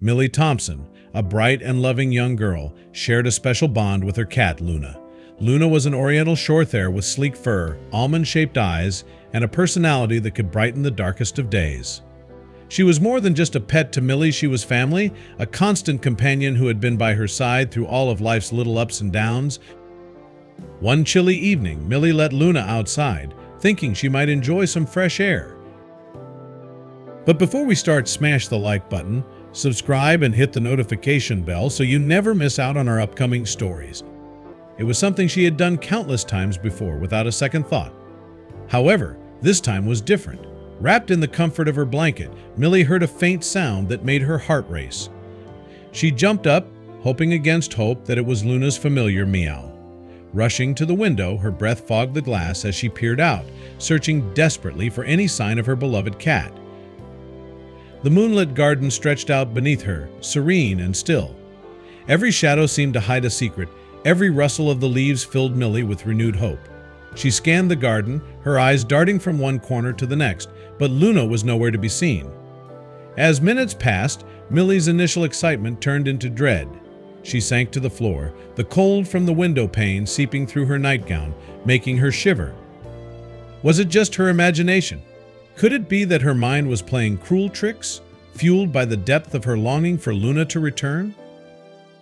Millie Thompson, a bright and loving young girl, shared a special bond with her cat, Luna. Luna was an Oriental Shorthair with sleek fur, almond-shaped eyes, and a personality that could brighten the darkest of days. She was more than just a pet to Millie, she was family, a constant companion who had been by her side through all of life's little ups and downs. One chilly evening, Millie let Luna outside, thinking she might enjoy some fresh air. But before we start, smash the like button, subscribe, and hit the notification bell so you never miss out on our upcoming stories. It was something she had done countless times before without a second thought. However, this time was different. Wrapped in the comfort of her blanket, Millie heard a faint sound that made her heart race. She jumped up, hoping against hope that it was Luna's familiar meow. Rushing to the window, her breath fogged the glass as she peered out, searching desperately for any sign of her beloved cat. The moonlit garden stretched out beneath her, serene and still. Every shadow seemed to hide a secret. Every rustle of the leaves filled Millie with renewed hope. She scanned the garden, her eyes darting from one corner to the next, but Luna was nowhere to be seen. As minutes passed, Millie's initial excitement turned into dread. She sank to the floor, the cold from the window pane seeping through her nightgown, making her shiver. Was it just her imagination? Could it be that her mind was playing cruel tricks, fueled by the depth of her longing for Luna to return?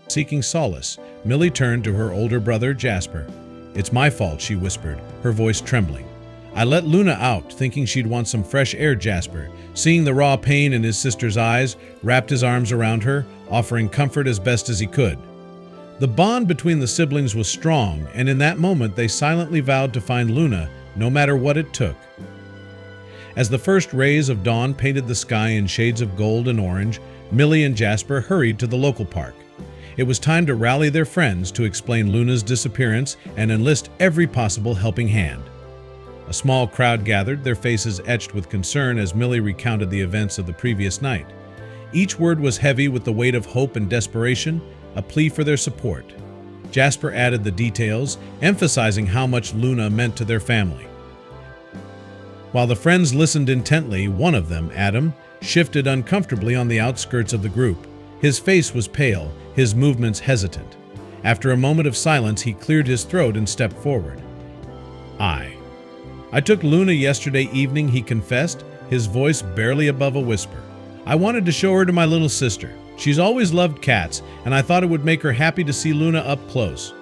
Seeking solace, Millie turned to her older brother, Jasper. "It's my fault," she whispered, her voice trembling. "I let Luna out, thinking she'd want some fresh air." Jasper, seeing the raw pain in his sister's eyes, wrapped his arms around her, offering comfort as best as he could. The bond between the siblings was strong, and in that moment they silently vowed to find Luna, no matter what it took. As the first rays of dawn painted the sky in shades of gold and orange, Millie and Jasper hurried to the local park. It was time to rally their friends to explain Luna's disappearance and enlist every possible helping hand. A small crowd gathered, their faces etched with concern as Millie recounted the events of the previous night. Each word was heavy with the weight of hope and desperation, a plea for their support. Jasper added the details, emphasizing how much Luna meant to their family. While the friends listened intently, one of them, Adam, shifted uncomfortably on the outskirts of the group. His face was pale, his movements hesitant. After a moment of silence, he cleared his throat and stepped forward. I took Luna yesterday evening," he confessed, his voice barely above a whisper. "I wanted to show her to my little sister. She's always loved cats, and I thought it would make her happy to see Luna up close."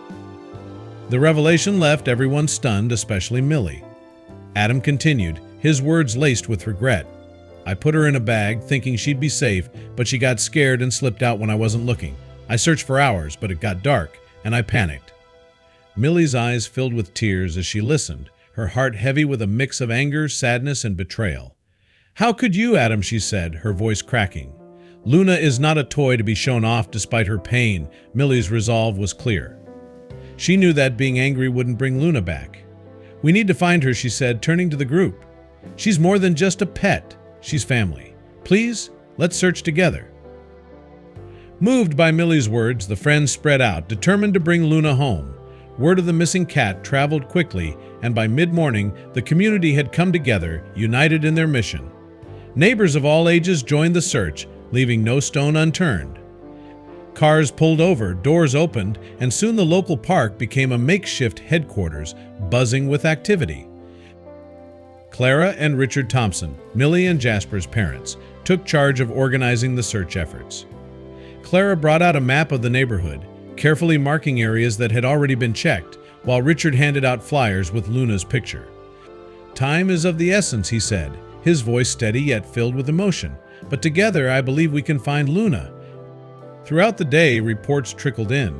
The revelation left everyone stunned, especially Millie. Adam continued, his words laced with regret. "I put her in a bag, thinking she'd be safe, but she got scared and slipped out when I wasn't looking. I searched for hours, but it got dark, and I panicked." Millie's eyes filled with tears as she listened, her heart heavy with a mix of anger, sadness, and betrayal. "How could you, Adam?" she said, her voice cracking. "Luna is not a toy to be shown off despite her pain." Millie's resolve was clear. She knew that being angry wouldn't bring Luna back. "We need to find her," she said, turning to the group. "She's more than just a pet. She's family. Please, let's search together." Moved by Millie's words, the friends spread out, determined to bring Luna home. Word of the missing cat traveled quickly, and by mid-morning, the community had come together, united in their mission. Neighbors of all ages joined the search, leaving no stone unturned. Cars pulled over, doors opened, and soon the local park became a makeshift headquarters, buzzing with activity. Clara and Richard Thompson, Millie and Jasper's parents, took charge of organizing the search efforts. Clara brought out a map of the neighborhood, carefully marking areas that had already been checked, while Richard handed out flyers with Luna's picture. "Time is of the essence," he said, his voice steady yet filled with emotion. "But together I believe we can find Luna." Throughout the day, reports trickled in.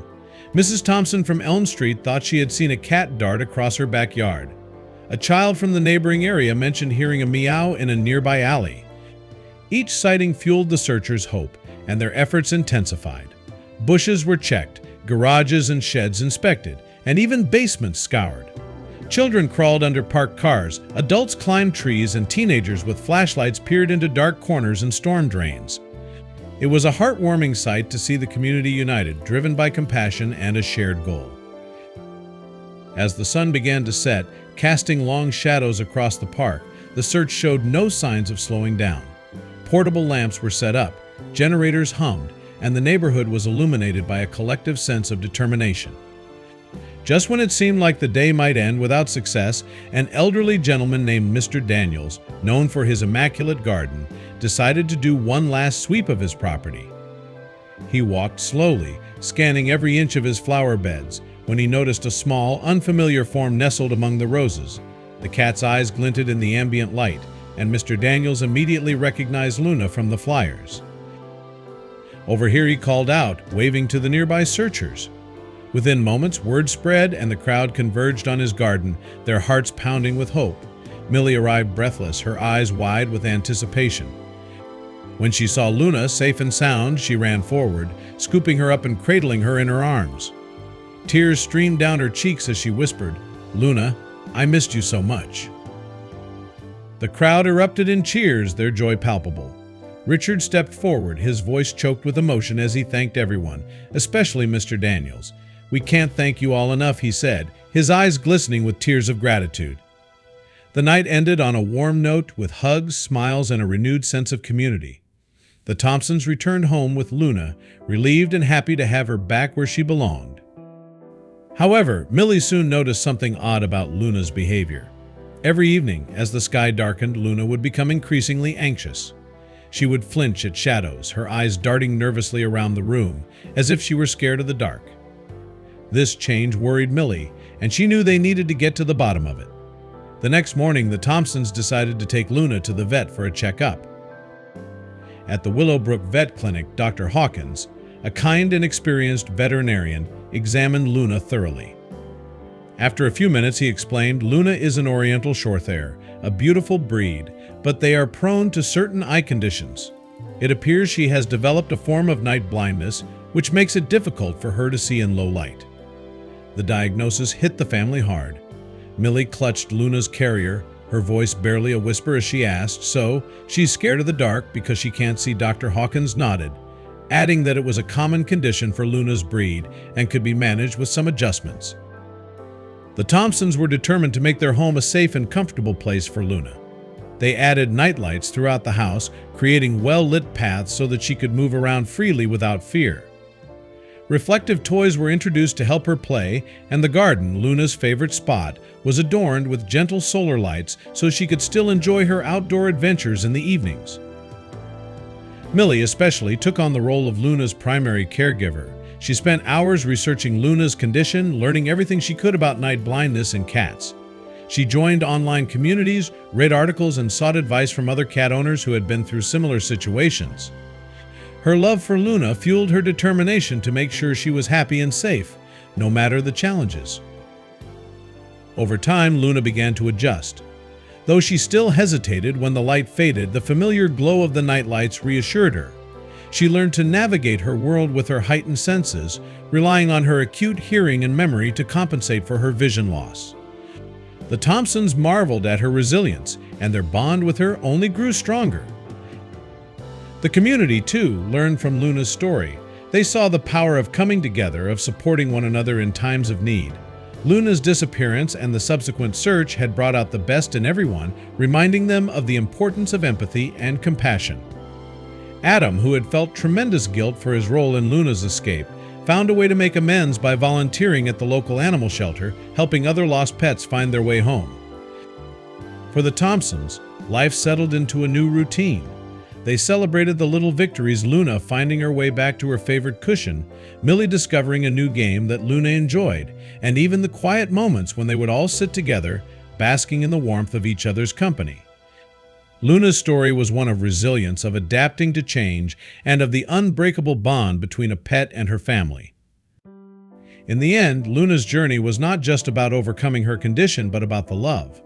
Mrs. Thompson from Elm Street thought she had seen a cat dart across her backyard. A child from the neighboring area mentioned hearing a meow in a nearby alley. Each sighting fueled the searchers' hope, and their efforts intensified. Bushes were checked, garages and sheds inspected, and even basements scoured. Children crawled under parked cars, adults climbed trees, and teenagers with flashlights peered into dark corners and storm drains. It was a heartwarming sight to see the community united, driven by compassion and a shared goal. As the sun began to set, casting long shadows across the park, the search showed no signs of slowing down. Portable lamps were set up, Generators hummed, and the neighborhood was illuminated by a collective sense of determination. Just when it seemed like the day might end without success, an elderly gentleman named Mr. Daniels, known for his immaculate garden, decided to do one last sweep of his property. He walked slowly, scanning every inch of his flower beds, when he noticed a small, unfamiliar form nestled among the roses. The cat's eyes glinted in the ambient light, and Mr. Daniels immediately recognized Luna from the flyers. "Over here," he called out, waving to the nearby searchers. Within moments, word spread and the crowd converged on his garden, their hearts pounding with hope. Millie arrived breathless, her eyes wide with anticipation. When she saw Luna safe and sound, she ran forward, scooping her up and cradling her in her arms. Tears streamed down her cheeks as she whispered, "Luna, I missed you so much." The crowd erupted in cheers, their joy palpable. Richard stepped forward, his voice choked with emotion as he thanked everyone, especially Mr. Daniels. "We can't thank you all enough," he said, his eyes glistening with tears of gratitude. The night ended on a warm note with hugs, smiles, and a renewed sense of community. The Thompsons returned home with Luna, relieved and happy to have her back where she belonged. However, Millie soon noticed something odd about Luna's behavior. Every evening, as the sky darkened, Luna would become increasingly anxious. She would flinch at shadows, her eyes darting nervously around the room, as if she were scared of the dark. This change worried Millie, and she knew they needed to get to the bottom of it. The next morning, the Thompsons decided to take Luna to the vet for a checkup. At the Willowbrook Vet Clinic, Dr. Hawkins, a kind and experienced veterinarian, examined Luna thoroughly. After a few minutes, he explained, "Luna is an Oriental Shorthair, a beautiful breed, but they are prone to certain eye conditions. It appears she has developed a form of night blindness, which makes it difficult for her to see in low light." The diagnosis hit the family hard. Millie clutched Luna's carrier, her voice barely a whisper as she asked, "So, she's scared of the dark because she can't see?" Dr. Hawkins nodded, adding that it was a common condition for Luna's breed and could be managed with some adjustments. The Thompsons were determined to make their home a safe and comfortable place for Luna. They added nightlights throughout the house, creating well-lit paths so that she could move around freely without fear. Reflective toys were introduced to help her play, and the garden, Luna's favorite spot, was adorned with gentle solar lights so she could still enjoy her outdoor adventures in the evenings. Millie especially took on the role of Luna's primary caregiver. She spent hours researching Luna's condition, learning everything she could about night blindness and cats. She joined online communities, read articles, and sought advice from other cat owners who had been through similar situations. Her love for Luna fueled her determination to make sure she was happy and safe, no matter the challenges. Over time, Luna began to adjust. Though she still hesitated when the light faded, the familiar glow of the nightlights reassured her. She learned to navigate her world with her heightened senses, relying on her acute hearing and memory to compensate for her vision loss. The Thompsons marveled at her resilience, and their bond with her only grew stronger. The community, too, learned from Luna's story. They saw the power of coming together, of supporting one another in times of need. Luna's disappearance and the subsequent search had brought out the best in everyone, reminding them of the importance of empathy and compassion. Adam, who had felt tremendous guilt for his role in Luna's escape, found a way to make amends by volunteering at the local animal shelter, helping other lost pets find their way home. For the Thompsons, life settled into a new routine. They celebrated the little victories, Luna finding her way back to her favorite cushion, Millie discovering a new game that Luna enjoyed, and even the quiet moments when they would all sit together, basking in the warmth of each other's company. Luna's story was one of resilience, of adapting to change, and of the unbreakable bond between a pet and her family. In the end, Luna's journey was not just about overcoming her condition, but about the love.